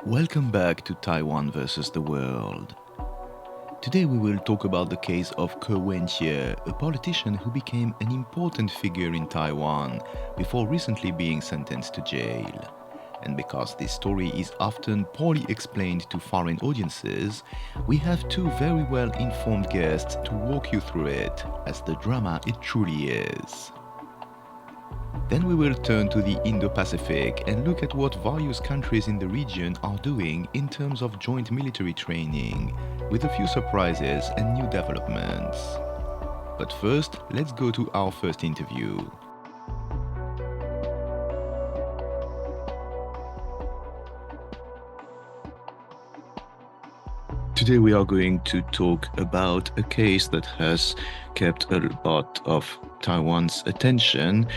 Welcome back to Taiwan versus the world. Today we will talk about the case of Ko Wen-je, a politician who became an important figure in Taiwan before recently being sentenced to jail. And because this story is often poorly explained to foreign audiences, we have two very well informed guests to walk you through it, as the drama it truly is. Then we will turn to the Indo-Pacific and look at what various countries in the region are doing in terms of joint military training, with a few surprises and new developments. But first, let's go to our first interview. Today we are going to talk about a case that has kept a lot of Taiwan's attention,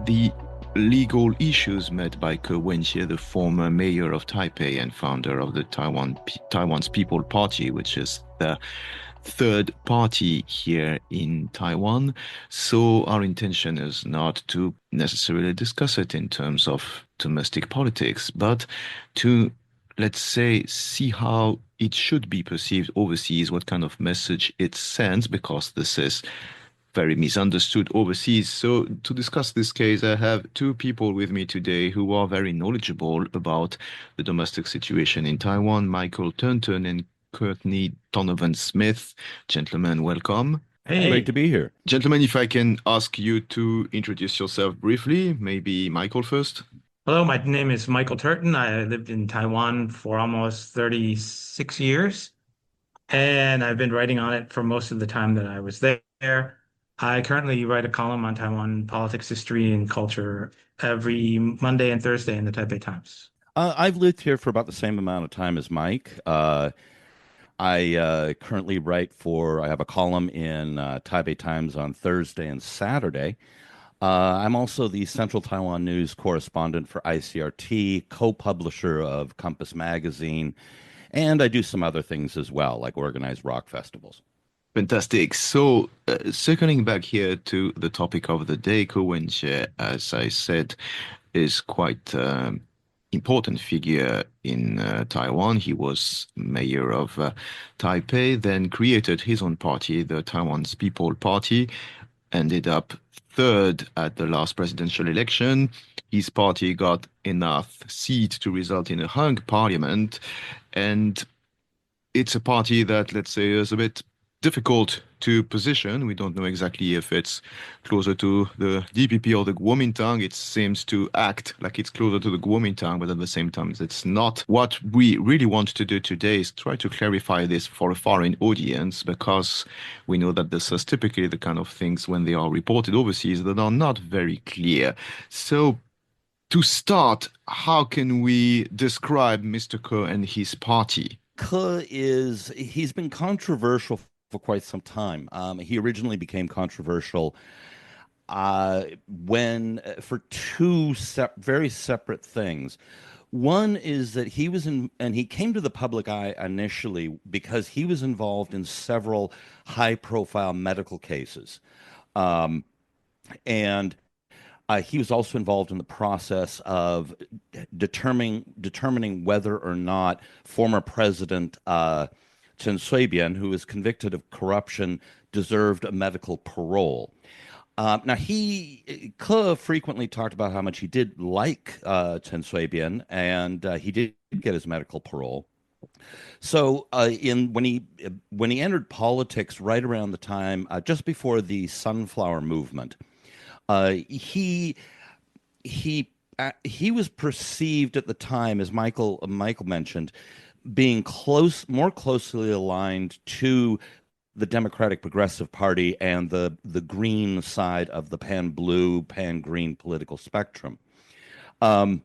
the legal issues met by Ko Wen-je, the former mayor of Taipei and founder of the Taiwan's People Party, which is the third party here in Taiwan. So our intention is not to necessarily discuss it in terms of domestic politics, but to, let's say, see how it should be perceived overseas, what kind of message it sends, because this is very misunderstood overseas. So to discuss this case, I have two people with me today who are very knowledgeable about the domestic situation in Taiwan, Michael Turton and Courtney Donovan Smith. Gentlemen, welcome. Hey, great to be here. Gentlemen, if I can ask you to introduce yourself briefly, maybe Michael first. Hello, my name is Michael Turton. I lived in Taiwan for almost 36 years, and I've been writing on it for most of the time that I was there. I currently write a column on Taiwan politics, history, and culture every Monday and Thursday in the Taipei Times. I've lived here for about the same amount of time as Mike. I currently I have a column in Taipei Times on Thursday and Saturday. I'm also the Central Taiwan News correspondent for ICRT, co-publisher of Compass Magazine, and I do some other things as well, like organize rock festivals. Fantastic. So, circling back here to the topic of the day, Ko Wen-je, as I said, is quite important figure in Taiwan. He was mayor of Taipei, then created his own party, the Taiwan's People Party, ended up third at the last presidential election. His party got enough seats to result in a hung parliament, and it's a party that, let's say, is a bit difficult to position. We don't know exactly if it's closer to the DPP or the Kuomintang. It seems to act like it's closer to the Kuomintang, but at the same time, it's not. What we really want to do today is try to clarify this for a foreign audience, because we know that this is typically the kind of things when they are reported overseas that are not very clear. So to start, how can we describe Mr. Ko and his party? He's been controversial for quite some time. He originally became controversial for two very separate things. One is that he came to the public eye initially because he was involved in several high-profile medical cases. And he was also involved in the process of determining whether or not former President Chen Shui-bian, who was convicted of corruption, deserved a medical parole. Now, Ke frequently talked about how much he did like Chen Shui-bian, and he did get his medical parole. So, when he entered politics right around the time, just before the Sunflower Movement, he was perceived at the time, as Michael mentioned, being more closely aligned to the Democratic Progressive Party and the green side of the pan-blue, pan-green political spectrum. So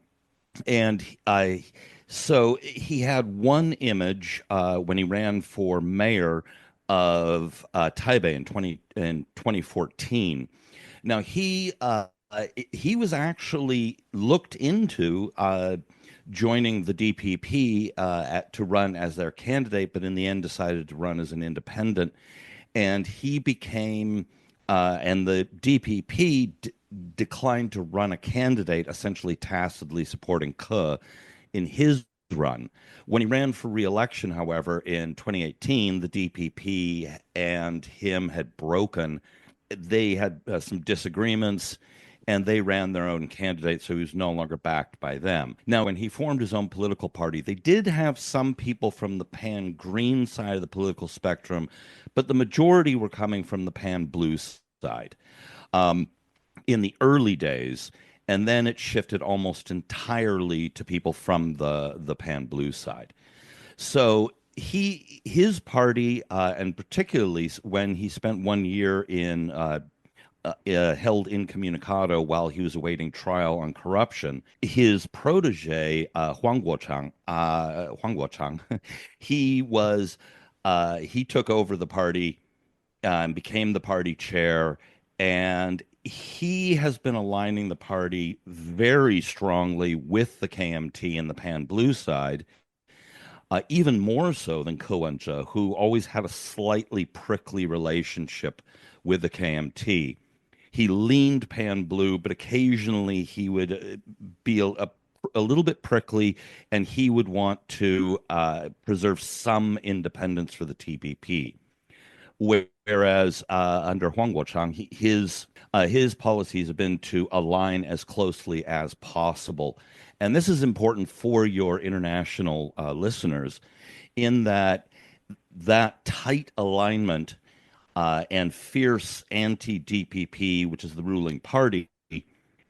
he had one image when he ran for mayor of Taipei in 2014. Now he was actually looked into joining the DPP to run as their candidate, but in the end decided to run as an independent. And he became, and the DPP declined to run a candidate, essentially tacitly supporting Ke in his run. When he ran for re-election, however, in 2018, the DPP and him had broken. They had some disagreements, and they ran their own candidate, so he was no longer backed by them. Now, when he formed his own political party, they did have some people from the pan-green side of the political spectrum, but the majority were coming from the pan-blue side. Um, in the early days, and then it shifted almost entirely to people from the pan blue side. So his party, and particularly when he spent 1 year in held incommunicado while he was awaiting trial on corruption. His protege, Huang Guochang, he was he took over the party and became the party chair, and he has been aligning the party very strongly with the KMT and the Pan Blue side, even more so than Ko Wen-je, who always had a slightly prickly relationship with the KMT. He leaned Pan Blue, but occasionally he would be a little bit prickly, and he would want to preserve some independence for the TPP. Whereas under Huang Guochang, his policies have been to align as closely as possible, and this is important for your international listeners, in that tight alignment and fierce anti-DPP, which is the ruling party,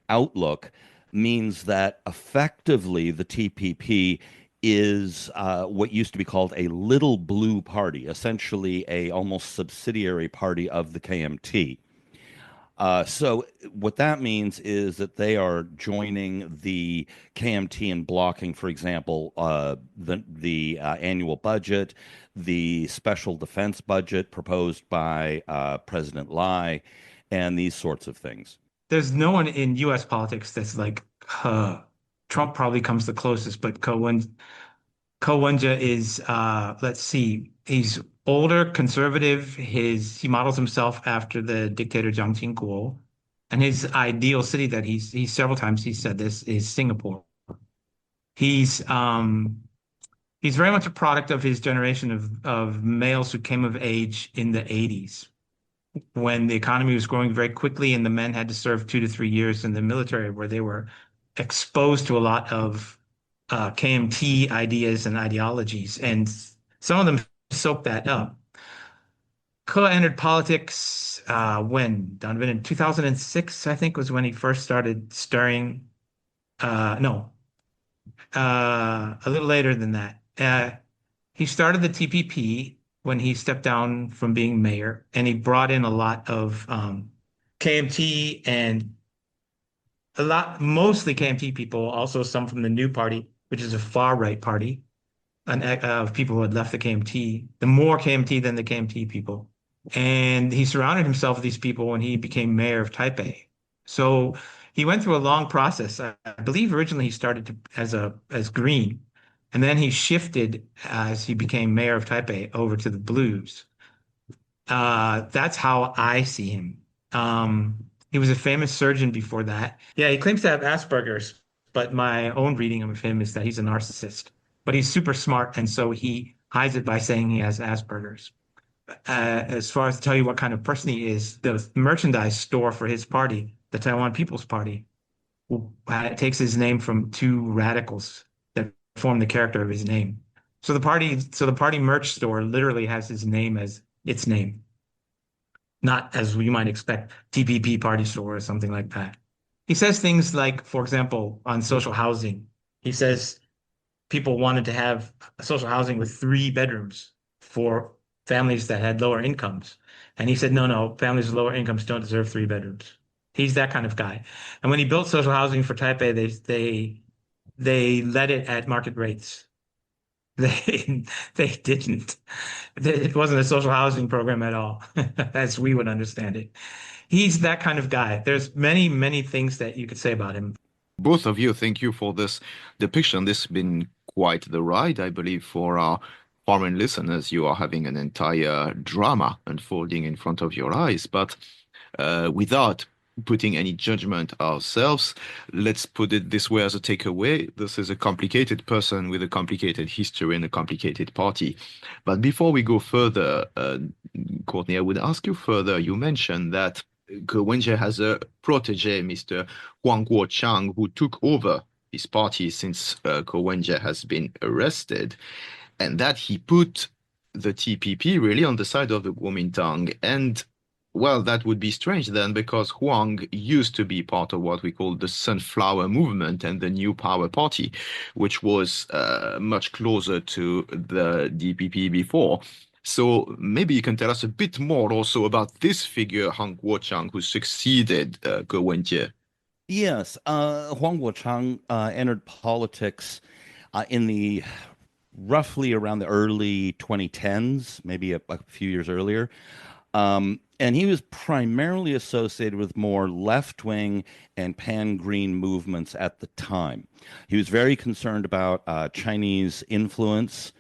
outlook means that effectively the TPP is what used to be called a little blue party, essentially a almost subsidiary party of the KMT. So what that means is that they are joining the KMT in blocking, for example, the annual budget, the special defense budget proposed by President Lai, and these sorts of things. There's no one in U.S. politics that's like, Trump probably comes the closest, but Ko Wen-je is, let's see, he's older, conservative. He models himself after the dictator Jiang Qingguo, and his ideal city that he's several times he said this is Singapore. He's um he's very much a product of his generation of males who came of age in the 80s when the economy was growing very quickly and the men had to serve 2 to 3 years in the military where they were exposed to a lot of KMT ideas and ideologies, and some of them soaked that up. Ko entered politics when Donovan in 2006, I think, was when he first started stirring. No, a little later than that. He started the TPP when he stepped down from being mayor, and he brought in a lot of KMT and mostly KMT people, also some from the New Party, which is a far right party, of people who had left the KMT, the more KMT than the KMT people. And he surrounded himself with these people when he became mayor of Taipei. So he went through a long process. I believe originally he started as green, and then he shifted as he became mayor of Taipei over to the blues. That's how I see him. He was a famous surgeon before that. Yeah, he claims to have Asperger's, but my own reading of him is that he's a narcissist. But he's super smart, and so he hides it by saying he has Asperger's. As far as to tell you what kind of person he is, the merchandise store for his party, the Taiwan People's Party, takes his name from two radicals that form the character of his name. So the party merch store literally has his name as its name, not as you might expect, TPP party store or something like that. He says things like, for example, on social housing, he says people wanted to have social housing with 3 bedrooms for families that had lower incomes. And he said, no, no, families with lower incomes don't deserve 3 bedrooms. He's that kind of guy. And when he built social housing for Taipei, they let it at market rates. They didn't. It wasn't a social housing program at all, as we would understand it. He's that kind of guy. There's many, many things that you could say about him. Both of you, thank you for this depiction. This has been quite the ride, I believe, for our foreign listeners. You are having an entire drama unfolding in front of your eyes. But without putting any judgment ourselves. Let's put it this way as a takeaway. This is a complicated person with a complicated history and a complicated party. But before we go further, Courtney, I would ask you further. You mentioned that Ko Wen-je has a protege, Mr. Huang Guochang, who took over his party since Ko Wen-je has been arrested, and that he put the TPP really on the side of the Kuomintang. And well, that would be strange then, because Huang used to be part of what we call the Sunflower Movement and the New Power Party, which was much closer to the DPP before. So maybe you can tell us a bit more also about this figure, Huang Guochang, who succeeded Ko Wen-je. Yes, Huang Guochang entered politics in the roughly around the early 2010s, maybe a few years earlier. And he was primarily associated with more left-wing and pan-green movements at the time. He was very concerned about Chinese influence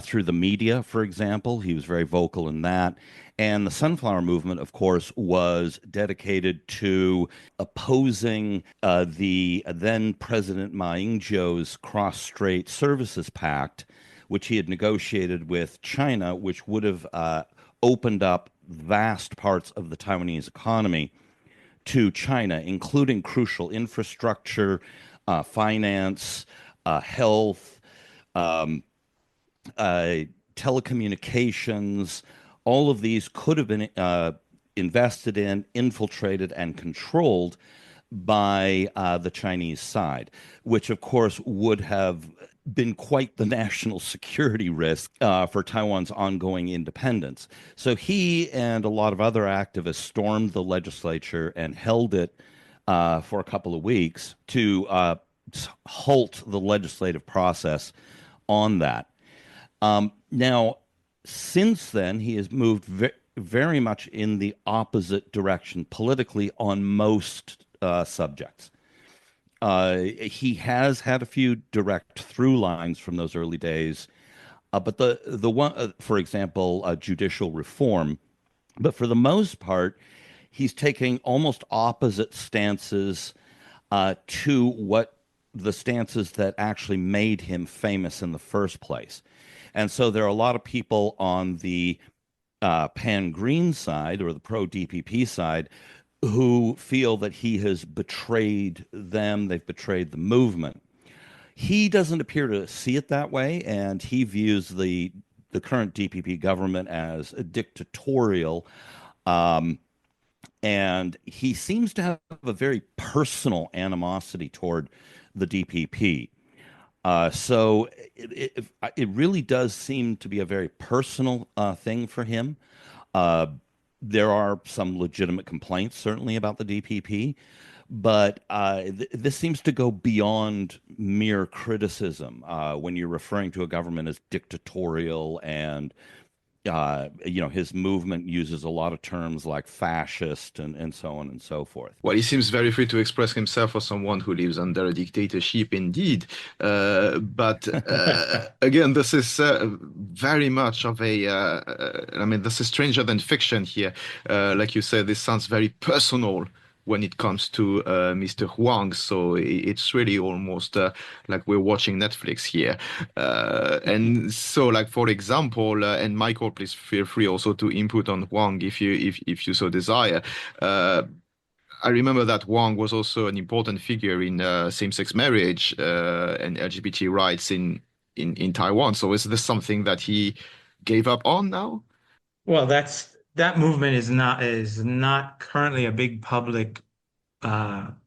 through the media, for example. He was very vocal in that. And the Sunflower Movement, of course, was dedicated to opposing the then President Ma Ying-jeou's Cross-Strait Services Pact, which he had negotiated with China, which would have opened up vast parts of the Taiwanese economy to China, including crucial infrastructure, finance, health, telecommunications. All of these could have been invested in, infiltrated, and controlled by the Chinese side, which of course would have been quite the national security risk for Taiwan's ongoing independence. So he and a lot of other activists stormed the legislature and held it for a couple of weeks to halt the legislative process on that. Now, since then, he has moved very much in the opposite direction politically on most subjects. He has had a few direct through lines from those early days, but the one, for example, judicial reform. But for the most part, he's taking almost opposite stances to what the stances that actually made him famous in the first place. And so there are a lot of people on the pan-green side or the pro-DPP side who feel that he has betrayed them, they've betrayed the movement. He doesn't appear to see it that way, and he views the current DPP government as dictatorial, and he seems to have a very personal animosity toward the DPP. So it really does seem to be a very personal thing for him. There are some legitimate complaints, certainly, about the DPP, but this seems to go beyond mere criticism when you're referring to a government as dictatorial and his movement uses a lot of terms like fascist and so on and so forth. Well, he seems very free to express himself for someone who lives under a dictatorship, indeed. But again, this is very much of I mean, this is stranger than fiction here. Like you said, this sounds very personal when it comes to Mr. Huang. So it's really almost like we're watching Netflix here. And so, like, for example, and Michael, please feel free also to input on Huang if you so desire. I remember that Huang was also an important figure in same-sex marriage and LGBT rights in Taiwan. So is this something that he gave up on now? Well, that movement is not currently a big public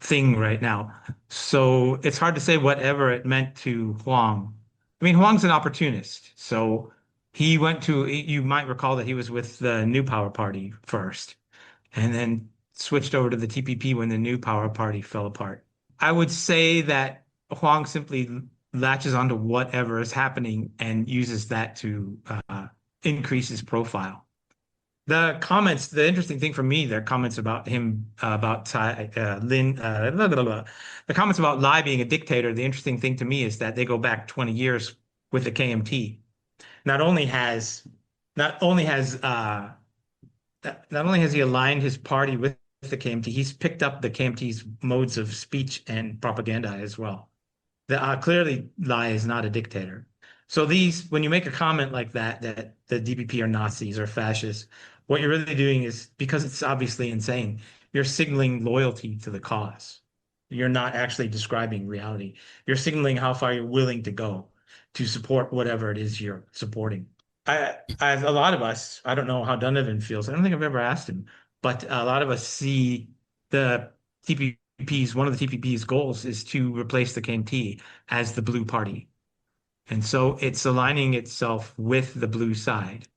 thing right now. So it's hard to say whatever it meant to Huang. I mean, Huang's an opportunist. So you might recall that he was with the New Power Party first and then switched over to the TPP when the New Power Party fell apart. I would say that Huang simply latches onto whatever is happening and uses that to increase his profile. The interesting thing for me, the comments about him, about blah, blah, blah. The comments about Lai being a dictator, the interesting thing to me is that they go back 20 years with the KMT. Not only has, not only has, not only has he aligned his party with the KMT. He's picked up the KMT's modes of speech and propaganda as well. Clearly, Lai is not a dictator. So when you make a comment like that, that the DPP are Nazis or fascists, what you're really doing is, because it's obviously insane, you're signaling loyalty to the cause. You're not actually describing reality. You're signaling how far you're willing to go to support whatever it is you're supporting. A lot of us, I don't know how Donovan feels. I don't think I've ever asked him, but a lot of us see the one of the TPP's goals is to replace the KMT as the blue party. And so it's aligning itself with the blue side.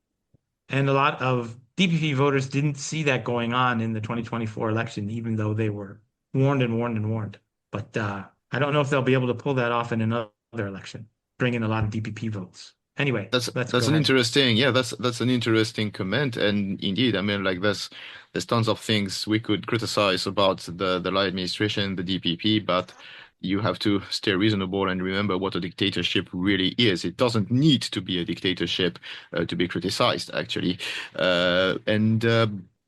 And a lot of DPP voters didn't see that going on in the 2024 election, even though they were warned and warned and warned. But I don't know if they'll be able to pull that off in another election, bring in a lot of DPP votes. Anyway, let's That's go an ahead. interesting, yeah, that's an interesting comment. And indeed, I mean, like there's tons of things we could criticize about the Lai administration, the DPP, but you have to stay reasonable and remember what a dictatorship really is. It doesn't need to be a dictatorship to be criticized, actually. And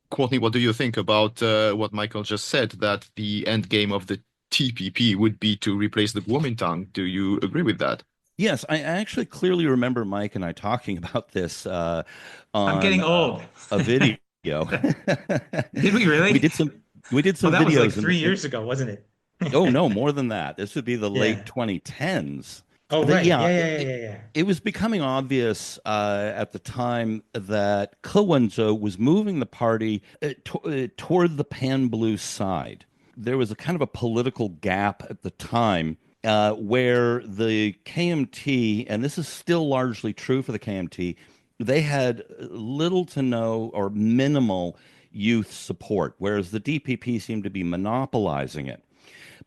Courtney, what do you think about what Michael just said, that the end game of the TPP would be to replace the Kuomintang? Do you agree with that? Yes, I actually clearly remember Mike and I talking about this I'm on getting old. a video. Did we We really? did some we did Oh, some that was like videos three years ago, wasn't oh it? no, more than that. This would be the late Yeah. 2010s. Oh, But right. yeah, Yeah, yeah, yeah, yeah, yeah. it was becoming obvious at the time that Ko Wen-je was moving the party toward the pan-blue side. There was a kind of a political gap at the time where the KMT, and this is still largely true for the KMT, they had little to no or minimal youth support, whereas the DPP seemed to be monopolizing it.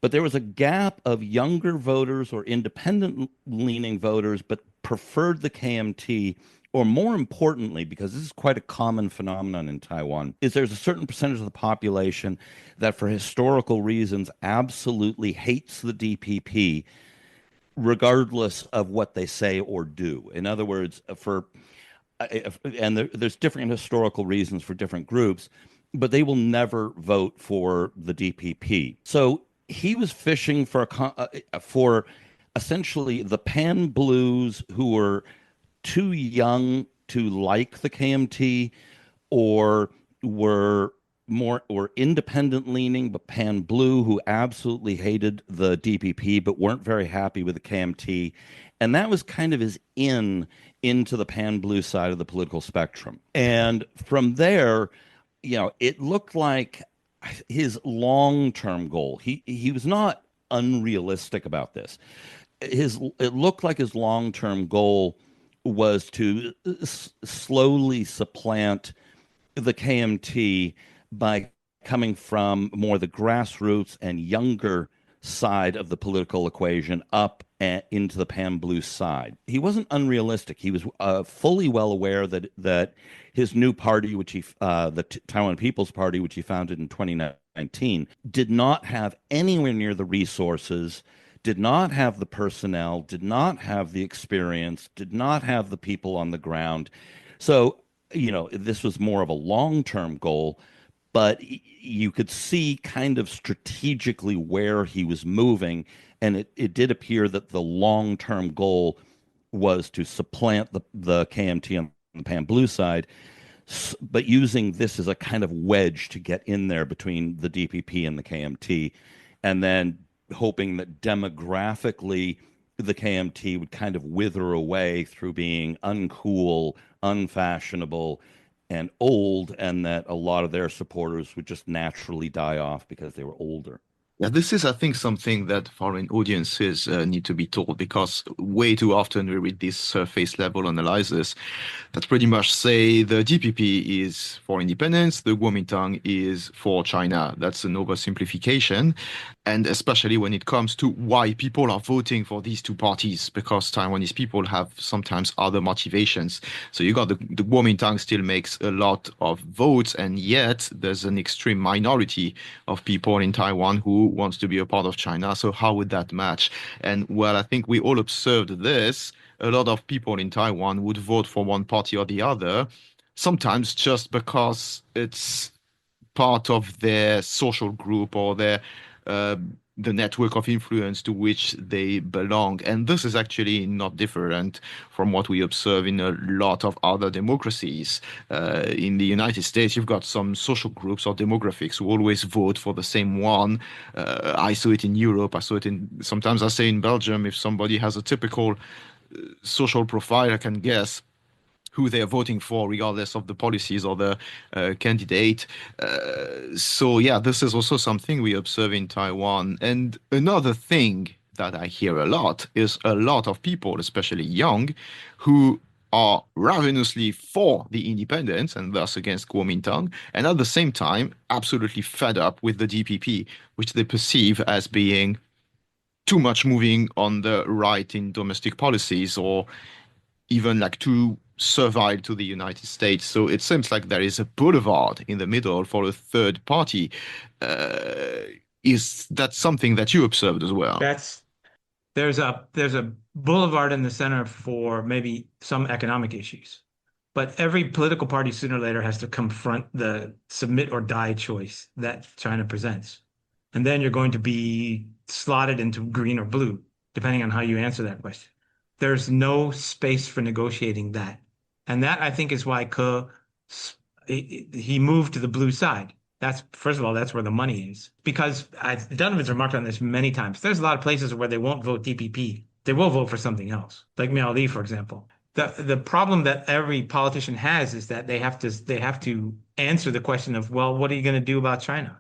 But there was a gap of younger voters or independent leaning voters, but preferred the KMT, or more importantly, because this is quite a common phenomenon in Taiwan, is there's a certain percentage of the population that, for historical reasons, absolutely hates the DPP, regardless of what they say or do. In other words, and there's different historical reasons for different groups, but they will never vote for the DPP. So he was fishing for essentially the pan blues who were too young to like the KMT, or were independent leaning but pan blue who absolutely hated the DPP but weren't very happy with the KMT. And that was kind of his into the pan blue side of the political spectrum. And from there, it looked like his long-term goal. He was not unrealistic about this. It looked like his long-term goal was to slowly supplant the KMT by coming from more the grassroots and younger side of the political equation up into the pan blue side. He wasn't unrealistic. He was fully well aware that his new party, the Taiwan People's Party, which he founded in 2019, did not have anywhere near the resources, did not have the personnel, did not have the experience, did not have the people on the ground. So, this was more of a long-term goal, but you could see kind of strategically where he was moving. And it did appear that the long-term goal was to supplant the KMT on the Pan Blue side, but using this as a kind of wedge to get in there between the DPP and the KMT, and then hoping that demographically the KMT would kind of wither away through being uncool, unfashionable, and old, and that a lot of their supporters would just naturally die off because they were older. Yeah, this is, I think, something that foreign audiences need to be told, because way too often we read these surface level analyses that pretty much say the DPP is for independence, the Kuomintang is for China. That's an oversimplification. And especially when it comes to why people are voting for these two parties, because Taiwanese people have sometimes other motivations. So you got the Kuomintang still makes a lot of votes, and yet there's an extreme minority of people in Taiwan who wants to be a part of China. So how would that match? And well, I think we all observed this. A lot of people in Taiwan would vote for one party or the other, sometimes just because it's part of their social group or their uh, the network of influence to which they belong. And this is actually not different from what we observe in a lot of other democracies. In the United States, you've got some social groups or demographics who always vote for the same one. I saw it in Europe. I saw it in sometimes I say in Belgium, if somebody has a typical social profile, I can guess who they're voting for, regardless of the policies or the candidate. So, yeah, this is also something we observe in Taiwan. And another thing that I hear a lot is a lot of people, especially young, who are ravenously for the independence and thus against Kuomintang, and at the same time, absolutely fed up with the DPP, which they perceive as being too much moving on the right in domestic policies or even like too servile to the United States. So it seems like there is a boulevard in the middle for a third party. Uh, is that something that you observed as well? That's there's a boulevard in the center for maybe some economic issues. But every political party sooner or later has to confront the submit or die choice that China presents. And then you're going to be slotted into green or blue, depending on how you answer that question. There's no space for negotiating that. And that I think is why he moved to the blue side. That's first of all, that's where the money is. Because Donovan's remarked on this many times. There's a lot of places where they won't vote DPP. They will vote for something else, like Miao Li, for example. The problem that every politician has is that they have to answer the question of, well, what are you going to do about China?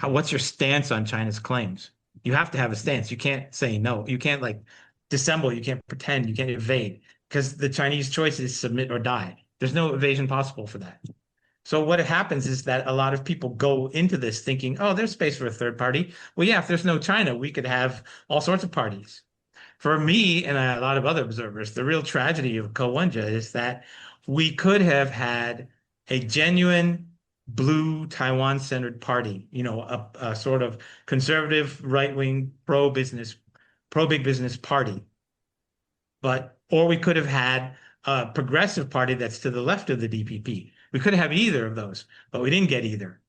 What's your stance on China's claims? You have to have a stance. You can't say no. You can't like dissemble. You can't pretend. You can't evade because the Chinese choice is submit or die. There's no evasion possible for that. So what happens is that a lot of people go into this thinking, oh, there's space for a third party. Well, yeah, if there's no China, we could have all sorts of parties. For me and a lot of other observers, the real tragedy of Ko Wen-je is that we could have had a genuine blue Taiwan-centered party, a sort of conservative, right-wing, pro-business, pro-big business party. Or we could have had a progressive party that's to the left of the DPP. We could have either of those, but we didn't get either.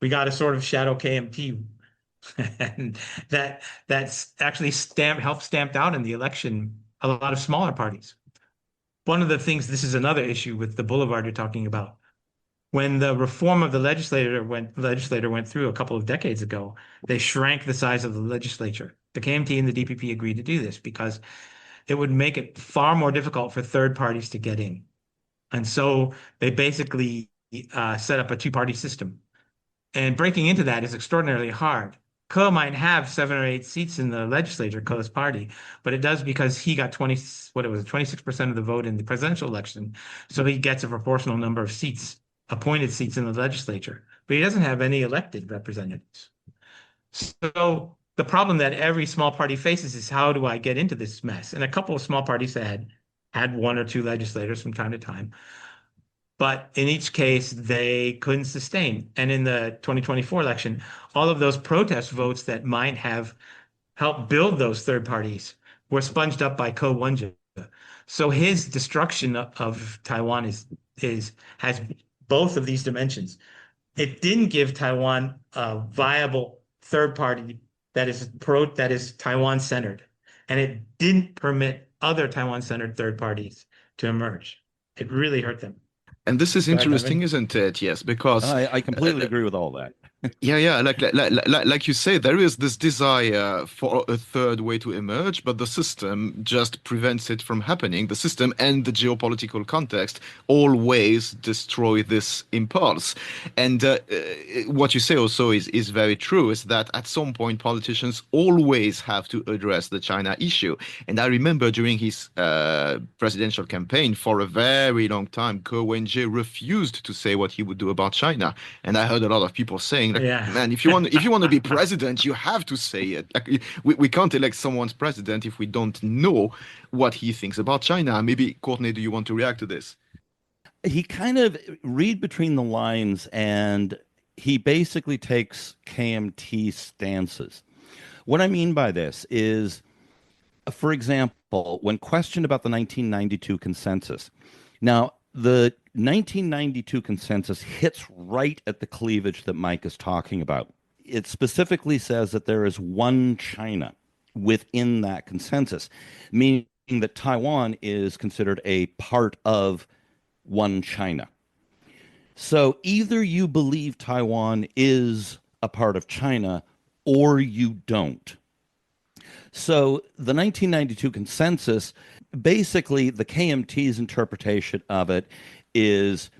We got a sort of shadow KMT, and that's actually helped stamped out in the election a lot of smaller parties. One of the things, this is another issue with the boulevard you're talking about. When the reform of the legislator went through a couple of decades ago, they shrank the size of the legislature. The KMT and the DPP agreed to do this because it would make it far more difficult for third parties to get in. And so they basically set up a two-party system. And breaking into that is extraordinarily hard. Ko might have 7 or 8 seats in the legislature, Ko's party, but it does because he got 26% of the vote in the presidential election. So he gets a proportional number of seats, appointed seats in the legislature, but he doesn't have any elected representatives. So the problem that every small party faces is, how do I get into this mess? And a couple of small parties had 1 or 2 legislators from time to time. But in each case, they couldn't sustain. And in the 2024 election, all of those protest votes that might have helped build those third parties were sponged up by Ko Wen-je. So his destruction of Taiwan has both of these dimensions. It didn't give Taiwan a viable third party that is Taiwan centered, and it didn't permit other Taiwan centered third parties to emerge. It really hurt them. And this is Go ahead, interesting, Donovan. isn't it? Yes, because I completely agree with all that. yeah, like you say, there is this desire for a third way to emerge, but the system just prevents it from happening. The system and the geopolitical context always destroy this impulse. And what you say also is very true, is that at some point politicians always have to address the China issue. And I remember during his presidential campaign for a very long time, Ko Wen-je refused to say what he would do about China. And I heard a lot of people saying, like, Yeah. man, if you want to be president, you have to say it. Like, we can't elect someone's president if we don't know what he thinks about China. Maybe, Courtney, do you want to react to this? He kind of read between the lines, and he basically takes KMT stances. What I mean by this is, for example, when questioned about the 1992 consensus, now the 1992 consensus hits right at the cleavage that Mike is talking about. It specifically says that there is one China within that consensus, meaning that Taiwan is considered a part of one China. So either you believe Taiwan is a part of China or you don't. So the 1992 consensus, basically, the KMT's interpretation of it is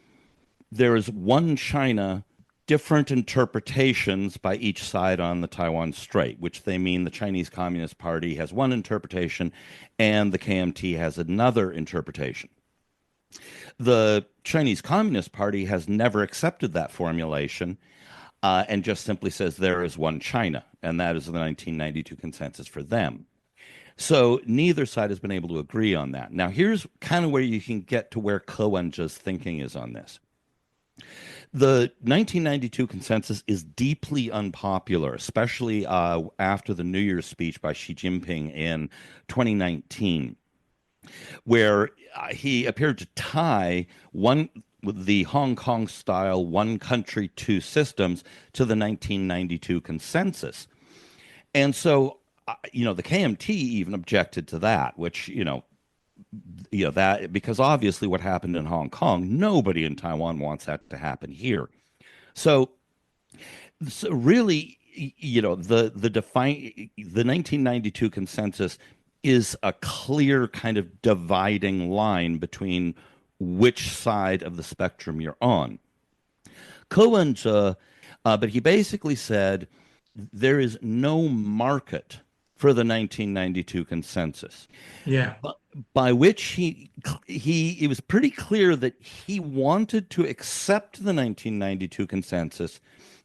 there is one China, different interpretations by each side on the Taiwan Strait, which they mean the Chinese Communist Party has one interpretation and the KMT has another interpretation. The Chinese Communist Party has never accepted that formulation and just simply says there is one China, and that is the 1992 consensus for them. So neither side has been able to agree on that. Now, here's kind of where you can get to where Ko Wen-je's thinking is on this. The 1992 consensus is deeply unpopular, especially after the New Year's speech by Xi Jinping in 2019, where he appeared to tie the Hong Kong style one country, two systems to the 1992 consensus. And so, the KMT even objected to that, which, that because obviously what happened in Hong Kong, nobody in Taiwan wants that to happen here. So really, the 1992 consensus is a clear kind of dividing line between which side of the spectrum you're on. Ko Wen-je, but he basically said there is no market for the 1992 consensus. Yeah. By which it was pretty clear that he wanted to accept the 1992 consensus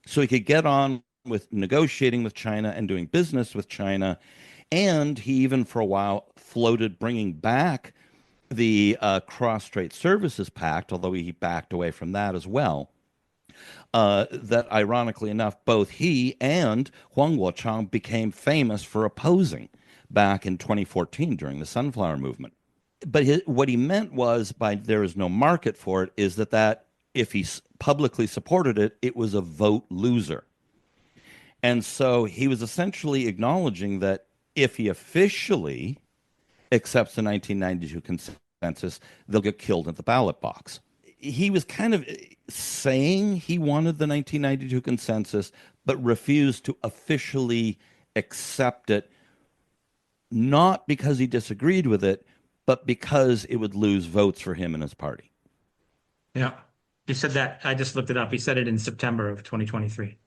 so he could get on with negotiating with China and doing business with China. And he even for a while floated bringing back the Cross-Strait Services Pact, although he backed away from that as well. That ironically enough, both he and Huang Guochang became famous for opposing back in 2014 during the Sunflower Movement. But what he meant was by there is no market for it is that if he publicly supported it, it was a vote loser. And so he was essentially acknowledging that if he officially accepts the 1992 consensus, they'll get killed at the ballot box. He was kind of saying he wanted the 1992 consensus, but refused to officially accept it, not because he disagreed with it, but because it would lose votes for him and his party. Yeah. He said that. I just looked it up. He said it in September of 2023.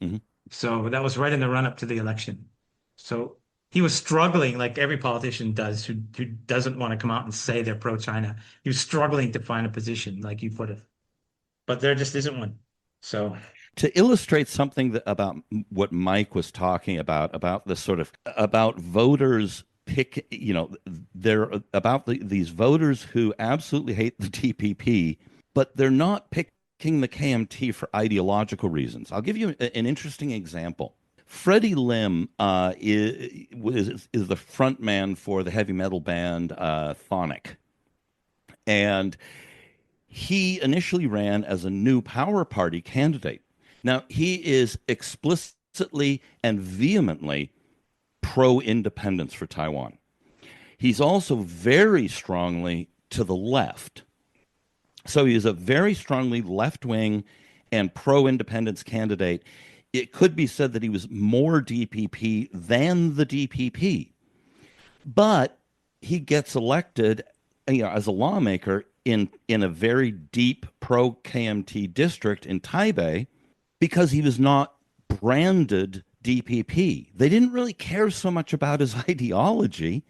Mm-hmm. So that was right in the run-up to the election. So he was struggling, like every politician does, who doesn't want to come out and say they're pro-China. He was struggling to find a position, like you put it. But there just isn't one. So to illustrate something about what Mike was talking about this sort of about voters they're about these voters who absolutely hate the DPP, but they're not picking the KMT for ideological reasons. I'll give you an interesting example. Freddie Lim is the front man for the heavy metal band Phonic. And he initially ran as a New Power Party candidate. Now, he is explicitly and vehemently pro-independence for Taiwan. He's also very strongly to the left. So he is a very strongly left-wing and pro-independence candidate. It could be said that he was more DPP than the DPP. But he gets elected as a lawmaker in a very deep pro-KMT district in Taipei because he was not branded DPP. They didn't really care so much about his ideology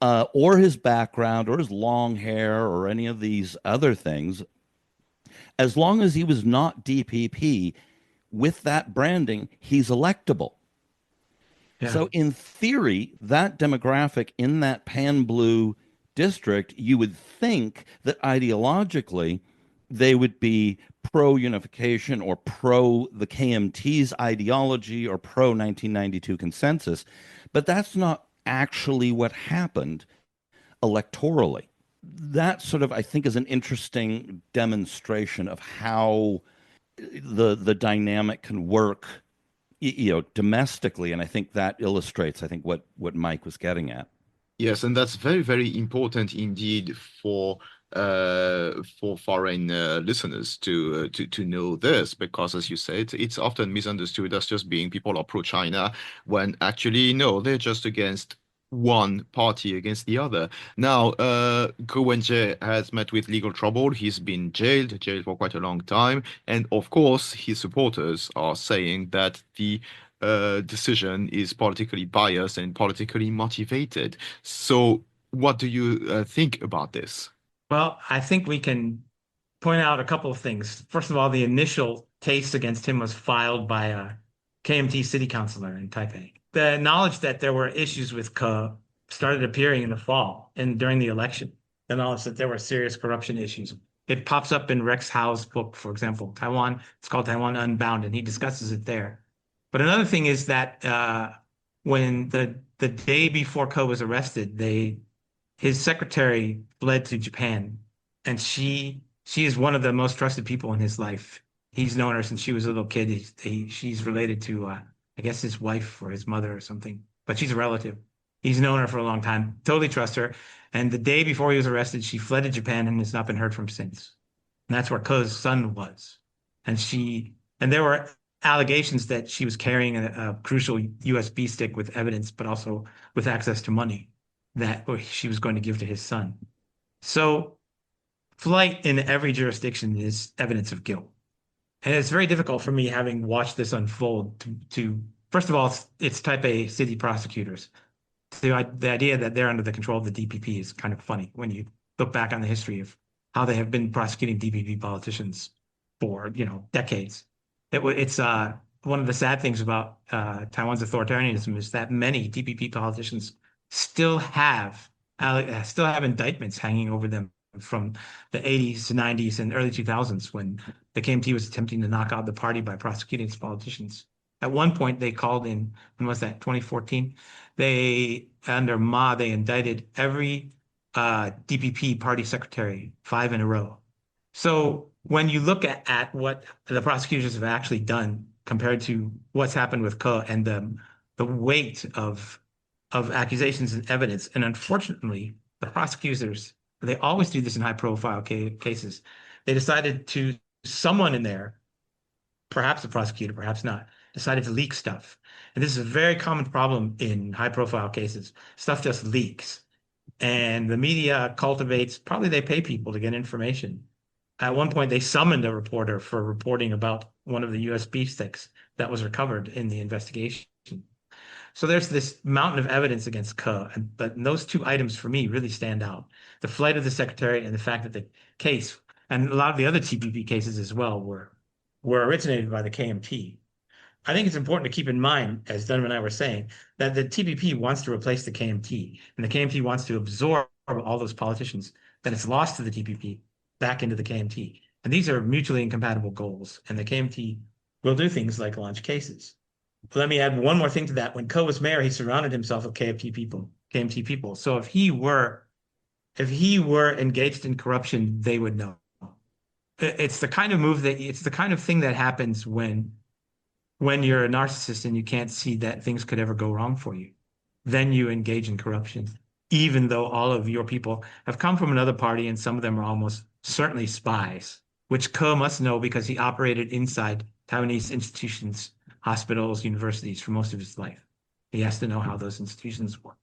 or his background or his long hair or any of these other things. As long as he was not DPP, with that branding, he's electable. Yeah. So in theory, that demographic in that pan-blue district, you would think that ideologically they would be pro-unification or pro the KMT's ideology or pro-1992 consensus. But that's not actually what happened electorally. that sort of, I think, is an interesting demonstration of how the dynamic can work, domestically, and I think that illustrates, I think, what Mike was getting at. Yes, and that's very, very important indeed for foreign listeners to know this, because as you said, it's often misunderstood as just being people are pro-China when actually no, they're just against one party against the other. Now, Ko Wen-je has met with legal trouble. He's been jailed for quite a long time, and of course, his supporters are saying that the decision is politically biased and politically motivated. So, what do you think about this? Well, I think we can point out a couple of things. First of all, the initial case against him was filed by a KMT city councilor in Taipei. The knowledge that there were issues with Ke started appearing in the fall and during the election. The knowledge that there were serious corruption issues. It pops up in Rex Howe's book, for example, Taiwan. It's called Taiwan Unbound, and he discusses it there. But another thing is that when the day before Ke was arrested, his secretary fled to Japan, and she is one of the most trusted people in his life. He's known her since she was a little kid. She's related to I guess his wife or his mother or something, but she's a relative. He's known her for a long time, totally trust her. And the day before he was arrested, she fled to Japan and has not been heard from since. And that's where Ke's son was. And there were allegations that she was carrying a crucial USB stick with evidence, but also with access to money that she was going to give to his son. So flight in every jurisdiction is evidence of guilt. And it's very difficult for me, having watched this unfold, to first of all, it's Taipei city prosecutors. The idea that they're under the control of the DPP is kind of funny when you look back on the history of how they have been prosecuting DPP politicians for, decades. It's one of the sad things about Taiwan's authoritarianism is that many DPP politicians still have indictments hanging over them from the 80s to 90s and early 2000s, when the KMT was attempting to knock out the party by prosecuting its politicians. At one point, they called in, when was that, 2014? Under Ma, they indicted every DPP party secretary 5 in a row. So when you look at what the prosecutors have actually done compared to what's happened with Ke, and the weight of accusations and evidence, and unfortunately, the prosecutors, they always do this in high-profile cases. They decided to, someone in there, perhaps a prosecutor, perhaps not, decided to leak stuff. And this is a very common problem in high-profile cases. Stuff just leaks. And the media cultivates, probably they pay people to get information. At one point, they summoned a reporter for reporting about one of the USB sticks that was recovered in the investigation. So there's this mountain of evidence against Ke, but those two items for me really stand out. The flight of the secretary and the fact that the case, and a lot of the other TPP cases as well, were originated by the KMT. I think it's important to keep in mind, as Donovan and I were saying, that the TPP wants to replace the KMT, and the KMT wants to absorb all those politicians that it's lost to the TPP back into the KMT. And these are mutually incompatible goals, and the KMT will do things like launch cases. Let me add one more thing to that. When Ke was mayor, he surrounded himself with KMT people. So if he were engaged in corruption, they would know. It's the kind of thing that happens when you're a narcissist and you can't see that things could ever go wrong for you. Then you engage in corruption, even though all of your people have come from another party, and some of them are almost certainly spies, which Ke must know because he operated inside Taiwanese institutions, hospitals, universities for most of his life. He has to know how those institutions work.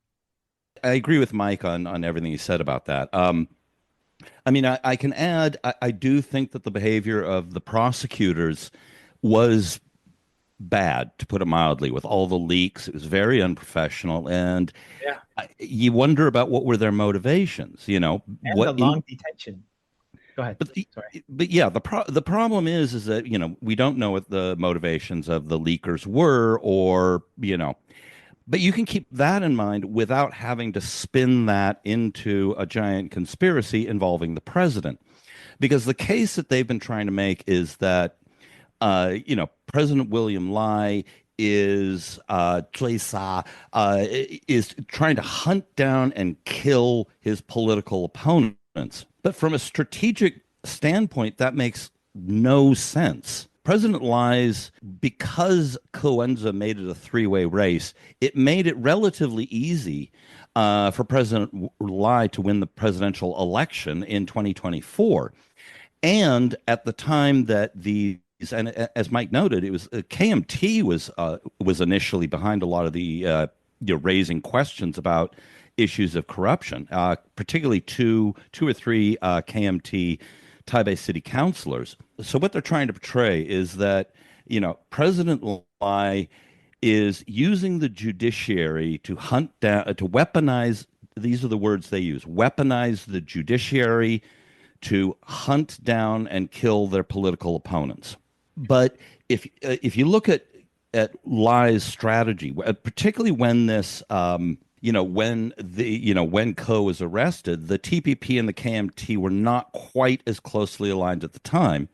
I agree with Mike on everything he said about that. I mean, I can add, I do think that the behavior of the prosecutors was bad, to put it mildly, with all the leaks. It was very unprofessional, and Yeah. you wonder about what were their motivations. And what the long detention. Go ahead. Sorry. But yeah, the problem is that we don't know what the motivations of the leakers were, or but you can keep that in mind without having to spin that into a giant conspiracy involving the president, because the case that they've been trying to make is that President William Lai is is trying to hunt down and kill his political opponents. But from a strategic standpoint, that makes no sense. President lies because Ko Wen-je made it a three-way race. It made it relatively easy for President Lai to win the presidential election in 2024. And at the time that and as Mike noted, it was KMT was initially behind a lot of the raising questions about issues of corruption, particularly two or three KMT Taipei city councilors. So what they're trying to portray is that President Lai is using the judiciary to hunt down, to weaponize. These are the words they use: weaponize the judiciary to hunt down and kill their political opponents. But if you look at Lai's strategy, particularly when this when Ko was arrested, the TPP and the KMT were not quite as closely aligned at the time,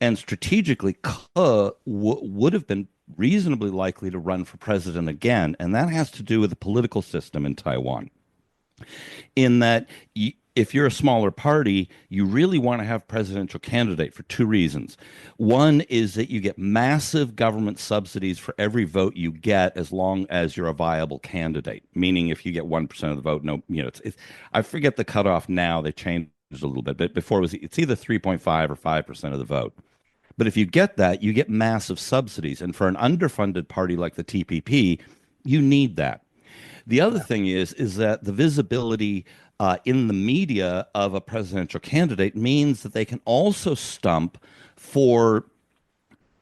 and strategically, Ko would have been reasonably likely to run for president again, and that has to do with the political system in Taiwan. In that, if you're a smaller party, you really want to have a presidential candidate for two reasons. One is that you get massive government subsidies for every vote you get as long as you're a viable candidate, meaning if you get 1% of the vote, I forget the cutoff now, they changed a little bit, but before it's either 3.5 or 5% of the vote. But if you get that, you get massive subsidies. And for an underfunded party like the TPP, you need that. The other thing is that the visibility in the media of a presidential candidate means that they can also stump for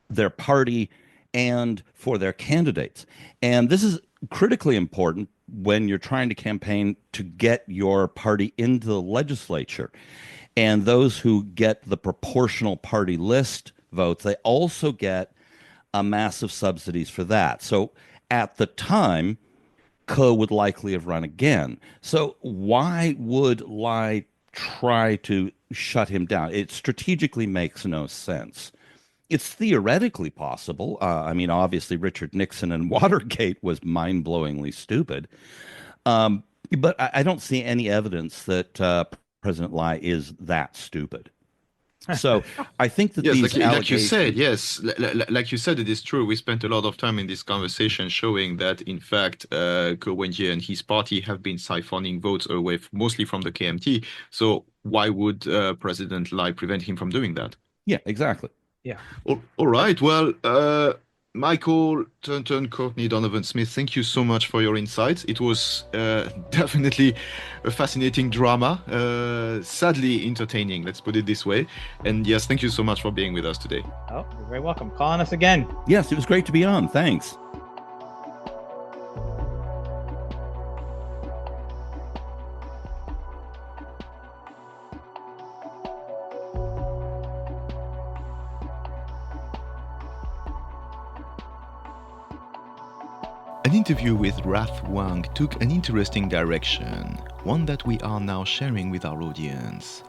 their party and for their candidates. And this is critically important when you're trying to campaign to get your party into the legislature. And those who get the proportional party list votes, they also get massive subsidies for that. So at the time, Ko would likely have run again. So why would Lai try to shut him down? It strategically makes no sense. It's theoretically possible. Obviously, Richard Nixon and Watergate was mind-blowingly stupid. But I don't see any evidence that President Lai is that stupid. So I think that yes, these like you said, yes, like you said, it is true. We spent a lot of time in this conversation showing that, in fact, Ko Wen-je and his party have been siphoning votes away, mostly from the KMT. So why would President Lai prevent him from doing that? Yeah, exactly. Yeah. All right. Well, Michael, Turton, Courtney, Donovan, Smith, thank you so much for your insights. It was definitely a fascinating drama, sadly entertaining, let's put it this way. And yes, thank you so much for being with us today. Oh, you're very welcome. Call on us again. Yes, it was great to be on. Thanks. An interview with Rath Wang took an interesting direction, one that we are now sharing with our audience.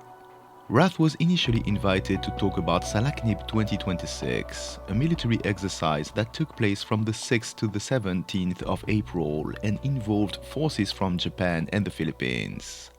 Rath was initially invited to talk about Salaknib 2026, a military exercise that took place from the 6th to the 17th of April and involved forces from Japan and the Philippines.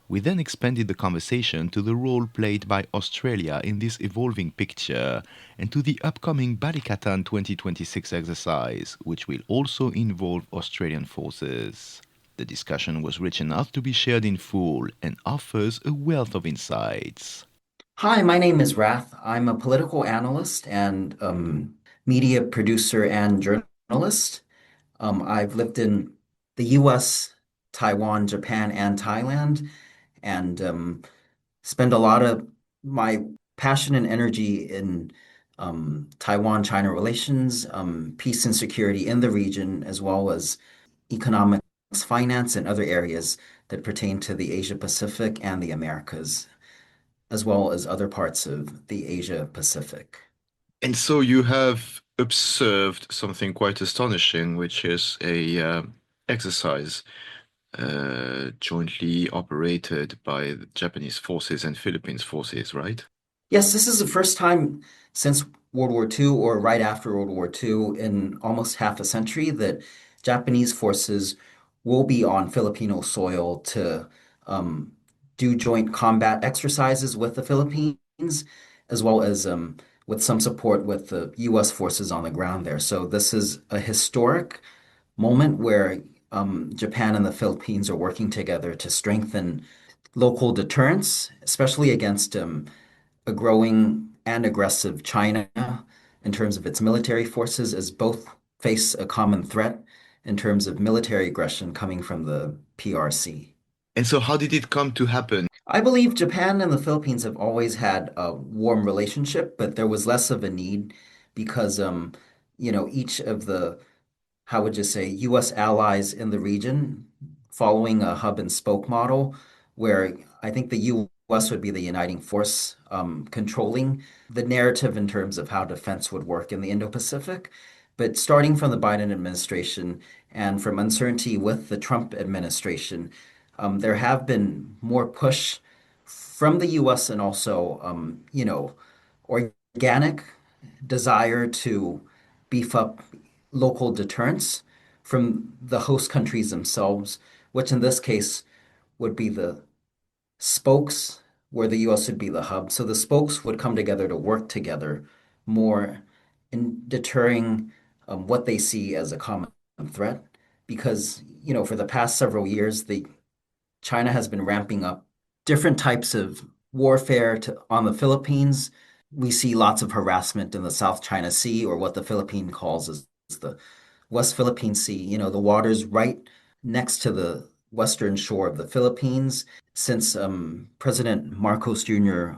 We then expanded the conversation to the role played by Australia in this evolving picture and to the upcoming Balikatan 2026 exercise, which will also involve Australian forces. The discussion was rich enough to be shared in full and offers a wealth of insights. Hi, my name is Rath. I'm a political analyst and media producer and journalist. I've lived in the US, Taiwan, Japan, and Thailand, and spend a lot of my passion and energy in Taiwan-China relations, peace and security in the region, as well as economics, finance, and other areas that pertain to the Asia Pacific and the Americas, as well as other parts of the Asia Pacific. And so you have observed something quite astonishing, which is a exercise jointly operated by the Japanese forces and Philippines forces, right? Yes, this is the first time since World War II or right after World War II in almost half a century that Japanese forces will be on Filipino soil to do joint combat exercises with the Philippines, as well as with some support with the U.S. forces on the ground there. So this is a historic moment where Japan and the Philippines are working together to strengthen local deterrence, especially against a growing and aggressive China in terms of its military forces, as both face a common threat in terms of military aggression coming from the PRC. And so, how did it come to happen? I believe Japan and the Philippines have always had a warm relationship, but there was less of a need because, each of the how would you say, U.S. allies in the region following a hub and spoke model, where I think the U.S. would be the uniting force, controlling the narrative in terms of how defense would work in the Indo-Pacific. But starting from the Biden administration and from uncertainty with the Trump administration, there have been more push from the U.S. and also, organic desire to beef up local deterrence from the host countries themselves, which in this case would be the spokes, where the US would be the hub. So the spokes would come together to work together more in deterring what they see as a common threat. Because, for the past several years, the China has been ramping up different types of warfare on the Philippines. We see lots of harassment in the South China Sea, or what the Philippine calls as the West Philippine Sea, the waters right next to the western shore of the Philippines. Since President Marcos Jr.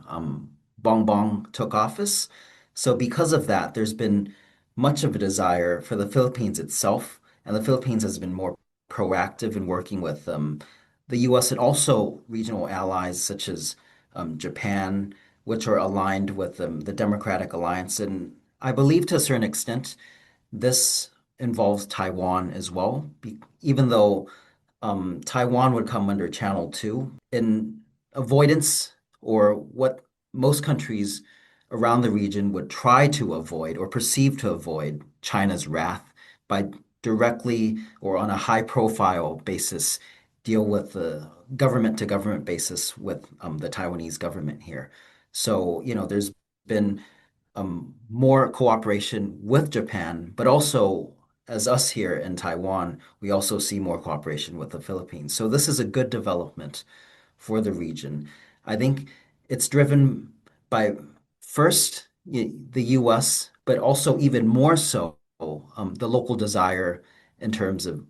Bongbong took office. So because of that, there's been much of a desire for the Philippines itself, and the Philippines has been more proactive in working with the U.S. and also regional allies such as Japan, which are aligned with the Democratic Alliance. And I believe to a certain extent, this involves Taiwan as well, even though Taiwan would come under Channel 2 in avoidance, or what most countries around the region would try to avoid or perceive to avoid China's wrath by directly or on a high profile basis deal with the government to government basis with the Taiwanese government here. So, there's been more cooperation with Japan, but also as us here in Taiwan, we also see more cooperation with the Philippines. So this is a good development for the region. I think it's driven by first the U.S., but also even more so the local desire in terms of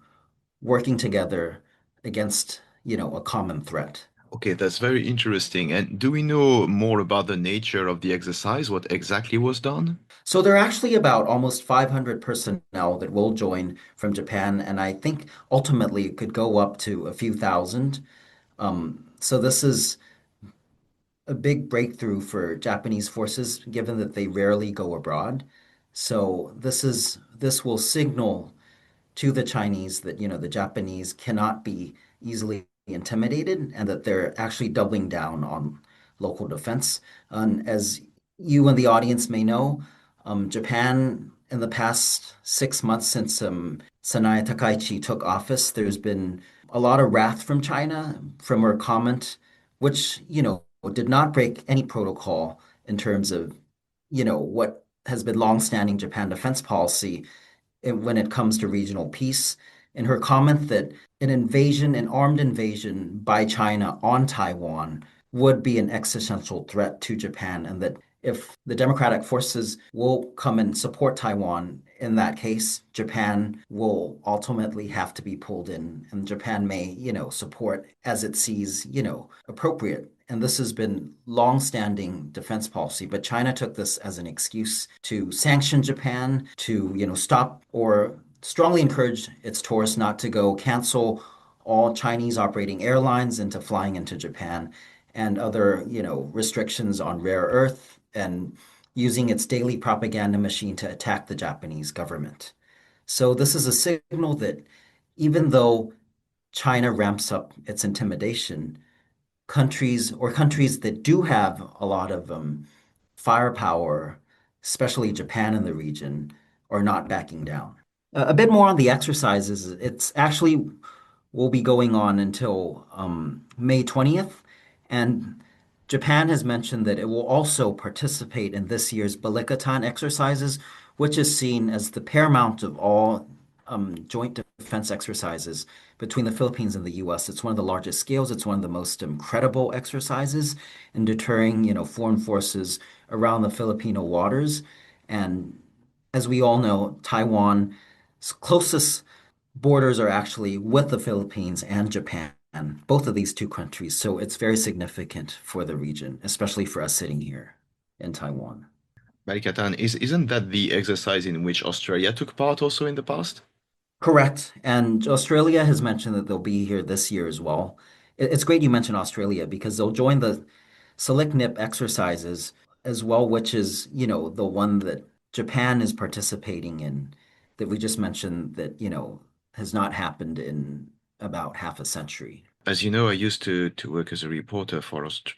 working together against, a common threat. Okay, that's very interesting. And do we know more about the nature of the exercise? What exactly was done? So there are actually about almost 500 personnel that will join from Japan, and I think ultimately it could go up to a few thousand. So this is a big breakthrough for Japanese forces, given that they rarely go abroad. So this will signal to the Chinese that, the Japanese cannot be easily intimidated, and that they're actually doubling down on local defense. And as you and the audience may know, Japan in the past 6 months since Sanaya Takaichi took office, there's been a lot of wrath from China from her comment, which, did not break any protocol in terms of, what has been longstanding Japan defense policy when it comes to regional peace. In her comment that an armed invasion by China on Taiwan would be an existential threat to Japan, and that if the democratic forces will come and support Taiwan, in that case, Japan will ultimately have to be pulled in, and Japan may, support as it sees, appropriate. And this has been long-standing defense policy, but China took this as an excuse to sanction Japan, to, stop or strongly encourage its tourists not to go, cancel all Chinese operating airlines into flying into Japan, and other, restrictions on rare earth, and using its daily propaganda machine to attack the Japanese government. So this is a signal that even though China ramps up its intimidation, countries that do have a lot of firepower, especially Japan in the region, are not backing down. A bit more on the exercises. It's actually will be going on until May 20th. And Japan has mentioned that it will also participate in this year's Balikatan exercises, which is seen as the paramount of all joint defense exercises between the Philippines and the U.S. It's one of the largest scales. It's one of the most credible exercises in deterring, foreign forces around the Filipino waters. And as we all know, Taiwan's closest borders are actually with the Philippines and Japan, both of these two countries. So it's very significant for the region, especially for us sitting here in Taiwan. Balikatan, isn't that the exercise in which Australia took part also in the past? Correct. And Australia has mentioned that they'll be here this year as well. It's great you mentioned Australia because they'll join the Select Nip exercises as well, which is, the one that Japan is participating in that we just mentioned that, has not happened in about half a century. As you know, I used to work as a reporter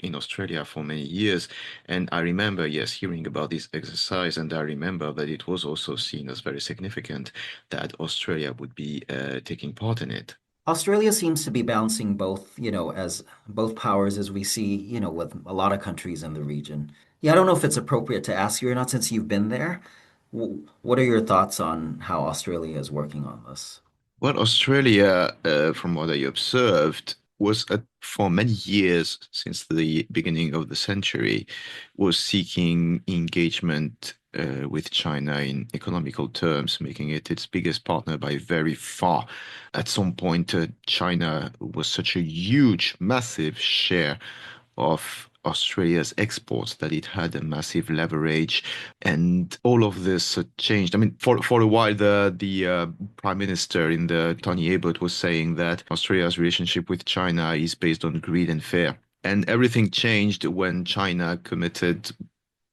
in Australia for many years, and I remember, yes, hearing about this exercise, and I remember that it was also seen as very significant that Australia would be taking part in it. Australia seems to be balancing both, as both powers as we see, with a lot of countries in the region. Yeah, I don't know if it's appropriate to ask you or not since you've been there. What are your thoughts on how Australia is working on this? Well, Australia, from what I observed, for many years since the beginning of the century, was seeking engagement with China in economical terms, making it its biggest partner by very far. At some point, China was such a huge, massive share of Australia's exports that it had a massive leverage, and all of this changed. I mean, for a while, the prime minister in the Tony Abbott was saying that Australia's relationship with China is based on greed and fear, and everything changed when China committed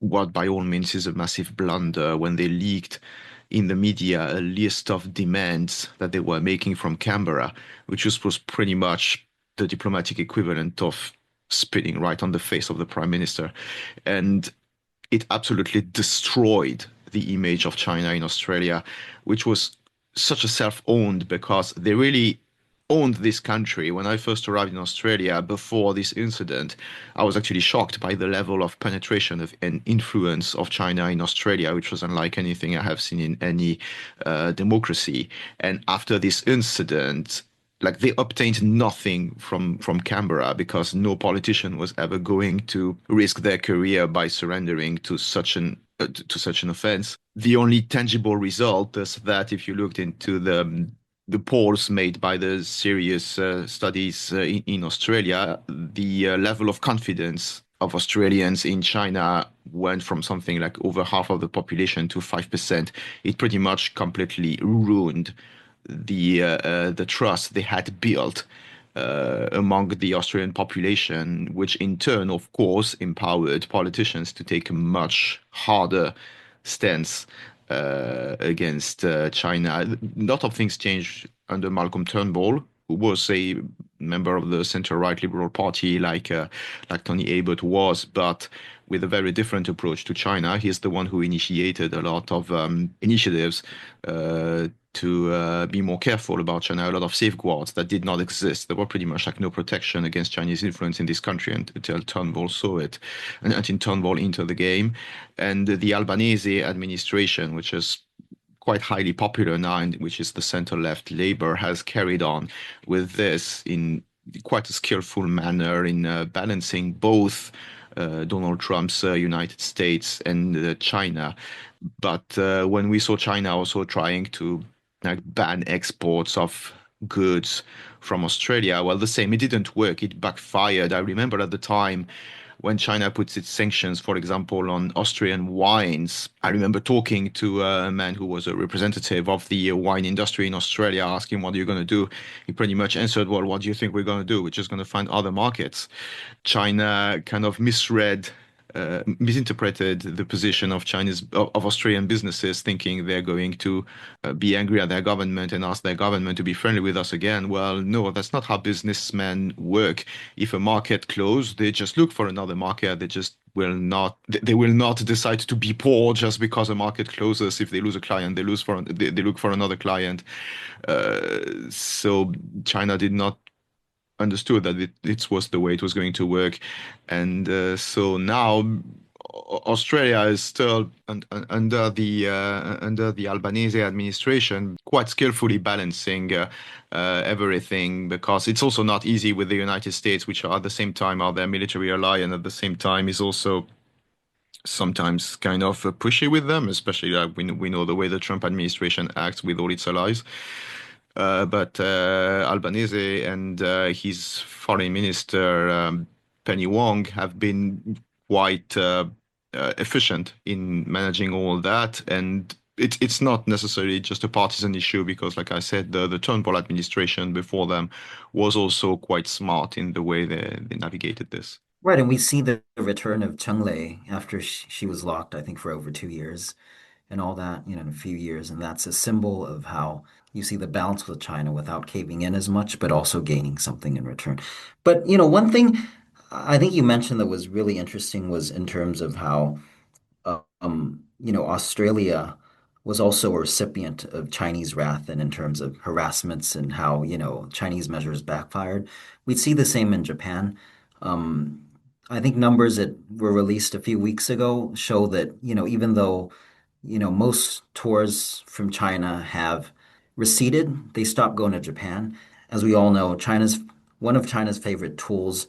what, by all means, is a massive blunder when they leaked in the media a list of demands that they were making from Canberra, which was pretty much the diplomatic equivalent of spitting right on the face of the prime minister. And it absolutely destroyed the image of China in Australia, which was such a self-owned because they really owned this country. When I first arrived in Australia before this incident, I was actually shocked by the level of penetration and influence of China in Australia, which was unlike anything I have seen in any democracy. And after this incident, like they obtained nothing from Canberra because no politician was ever going to risk their career by surrendering to such an offense. The only tangible result is that if you looked into the polls made by the serious studies in Australia, the level of confidence of Australians in China went from something like over half of the population to 5%. It pretty much completely ruined the trust they had built among the Australian population, which in turn, of course, empowered politicians to take a much harder stance against China. A lot of things changed under Malcolm Turnbull, who was a member of the centre-right Liberal Party, like Tony Abbott was, but with a very different approach to China. He's the one who initiated a lot of initiatives to be more careful about China, a lot of safeguards that did not exist. There were pretty much like no protection against Chinese influence in this country until Turnbull saw it, and until Turnbull entered the game. And the Albanese administration, which is quite highly popular now, and which is the center-left Labour, has carried on with this in quite a skillful manner in balancing both Donald Trump's United States and China. But when we saw China also trying to like ban exports of goods from Australia, well, the same, it didn't work. It backfired. I remember at the time when China puts its sanctions, for example, on Austrian wines. I remember talking to a man who was a representative of the wine industry in Australia, asking, what are you going to do? He pretty much answered, well, what do you think we're going to do? We're just going to find other markets. China kind of misinterpreted the position of Australian businesses, thinking they're going to be angry at their government and ask their government to be friendly with us again. Well, no, that's not how businessmen work. If a market closes, they just look for another market. They will not decide to be poor just because a market closes. If they lose a client, they look for another client. So China did not understood that it was the way it was going to work. And so now Australia is still under the Albanese administration, quite skillfully balancing everything, because it's also not easy with the United States, which are at the same time are their military ally, and at the same time is also sometimes kind of pushy with them, especially like we know the way the Trump administration acts with all its allies. But Albanese and his foreign minister, Penny Wong, have been quite efficient in managing all that. And it's not necessarily just a partisan issue because, like I said, the Turnbull administration before them was also quite smart in the way they navigated this. Right, and we see the return of Cheng Lei after she was locked, I think, for over 2 years and all that, in a few years. And that's a symbol of how you see the balance with China without caving in as much, but also gaining something in return. But, one thing I think you mentioned that was really interesting was in terms of how Australia was also a recipient of Chinese wrath and in terms of harassments and how, Chinese measures backfired. We'd see the same in Japan. Um, I think numbers that were released a few weeks ago show that, even though, most tours from China have receded, they stopped going to Japan. As we all know, China's one of China's favorite tools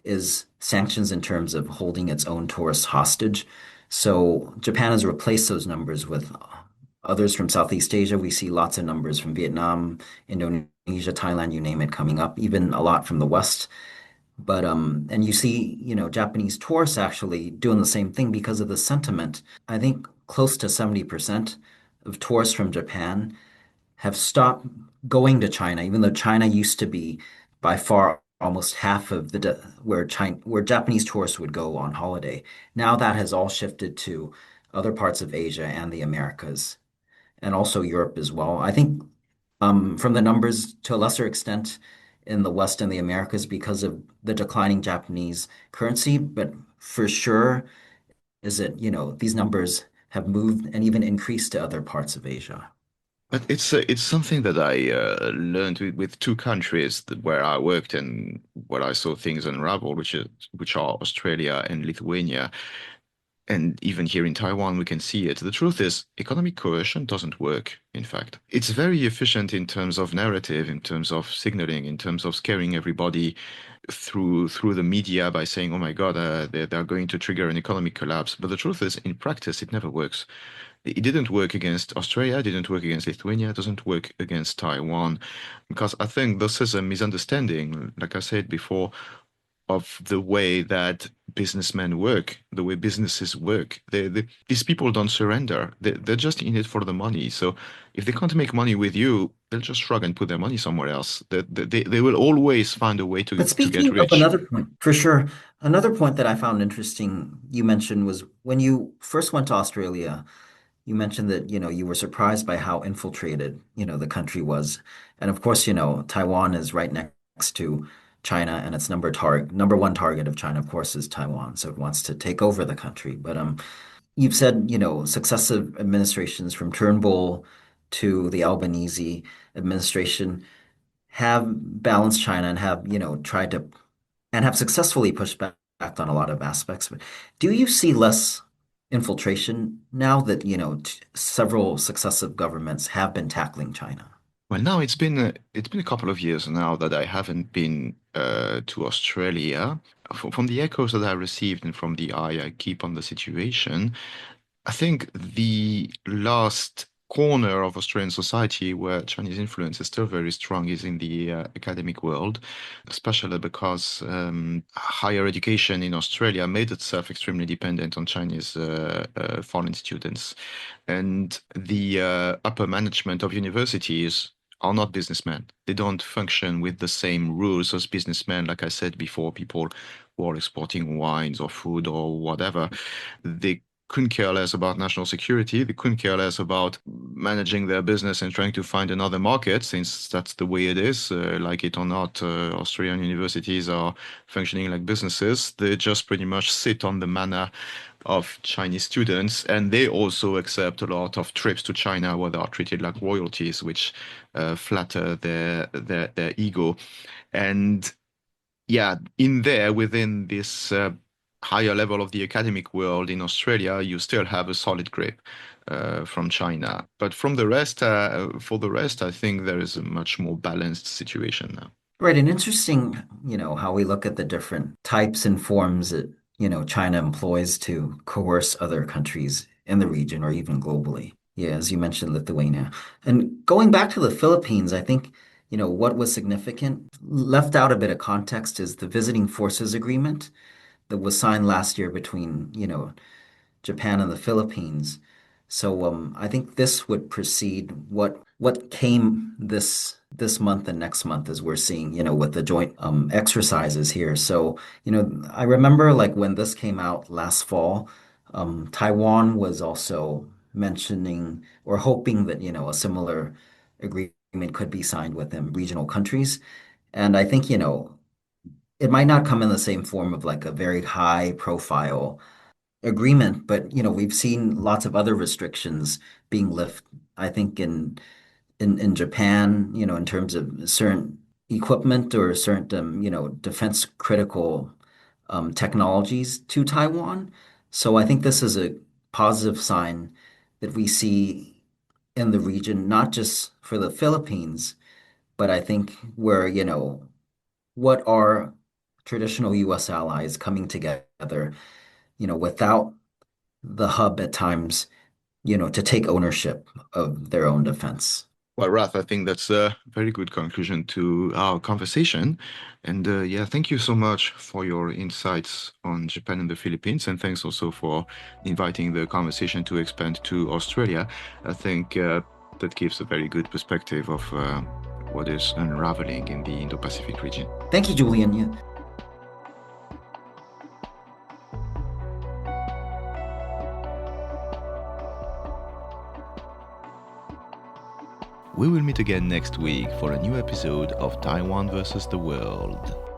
is sanctions in terms of holding its own tourists hostage. So Japan has replaced those numbers with others from Southeast Asia. We see lots of numbers from Vietnam, Indonesia, Thailand, you name it, coming up, even a lot from the West. But and you see, Japanese tourists actually doing the same thing because of the sentiment. I think close to 70% of tourists from Japan have stopped going to China, even though China used to be by far almost half of where Japanese tourists would go on holiday. Now that has all shifted to other parts of Asia and the Americas, and also Europe as well. I think from the numbers to a lesser extent in the West and the Americas because of the declining Japanese currency, but for sure is that, these numbers have moved and even increased to other parts of Asia. But it's something that I learned with two countries where I worked and where I saw things unravel, which are Australia and Lithuania. And even here in Taiwan, we can see it. The truth is, economic coercion doesn't work, in fact. It's very efficient in terms of narrative, in terms of signaling, in terms of scaring everybody through the media by saying, oh my God, they're going to trigger an economic collapse. But the truth is, in practice, it never works. It didn't work against Australia, it didn't work against Lithuania, it doesn't work against Taiwan, because I think this is a misunderstanding, like I said before, of the way that businessmen work, the way businesses work. These people don't surrender. They're just in it for the money. So if they can't make money with you, they'll just shrug and put their money somewhere else. They will always find a way But to get speaking of rich. another point, for sure, another point that I found interesting you mentioned was when you first went to Australia, you mentioned that, you were surprised by how infiltrated, the country was. And of course, Taiwan is right next to China and its number one target of China, of course, is Taiwan. So it wants to take over the country. But you've said, successive administrations from Turnbull to the Albanese administration have balanced China and have, tried to and have successfully pushed back on a lot of aspects. But do you see less infiltration now that, several successive governments have been tackling China? Well, now it's been a couple of years now that I haven't been to Australia. From the echoes that I received and from the eye I keep on the situation, I think the last corner of Australian society where Chinese influence is still very strong is in the academic world, especially because higher education in Australia made itself extremely dependent on Chinese foreign students. And the upper management of universities are not businessmen. They don't function with the same rules as businessmen, like I said before, people who are exporting wines or food or whatever. They couldn't care less about national security. They couldn't care less about managing their business and trying to find another market, since that's the way it is. Like it or not, Australian universities are functioning like businesses. They just pretty much sit on the manna of Chinese students, and they also accept a lot of trips to China where they are treated like royalties, which flatter their ego. And yeah, within this higher level of the academic world in Australia, you still have a solid grip from China. But from the rest, for the rest, I think there is a much more balanced situation now. Right, and interesting, how we look at the different types and forms that, China employs to coerce other countries in the region or even globally. Yeah, as you mentioned, Lithuania. And going back to the Philippines, I think, what was significant, left out a bit of context, is the Visiting Forces Agreement that was signed last year between, Japan and the Philippines. So I think this would precede what came this month and next month, as we're seeing, with the joint exercises here. So, I remember like when this came out last fall, Taiwan was also mentioning or hoping that, a similar agreement could be signed with them regional countries. And I think, it might not come in the same form of like a very high profile agreement, but we've seen lots of other restrictions being lifted. I think in Japan, in terms of certain equipment or certain defense critical technologies to Taiwan. So I think this is a positive sign that we see in the region, not just for the Philippines, but I think where, what are traditional U.S. allies coming together, without the hub at times, to take ownership of their own defense. Well, Rath, I think that's a very good conclusion to our conversation. And yeah, thank you so much for your insights on Japan and the Philippines. And thanks also for inviting the conversation to expand to Australia. I think that gives a very good perspective of what is unraveling in the Indo-Pacific region. Thank you, Julien. Yeah. We will meet again next week for a new episode of Taiwan versus the World.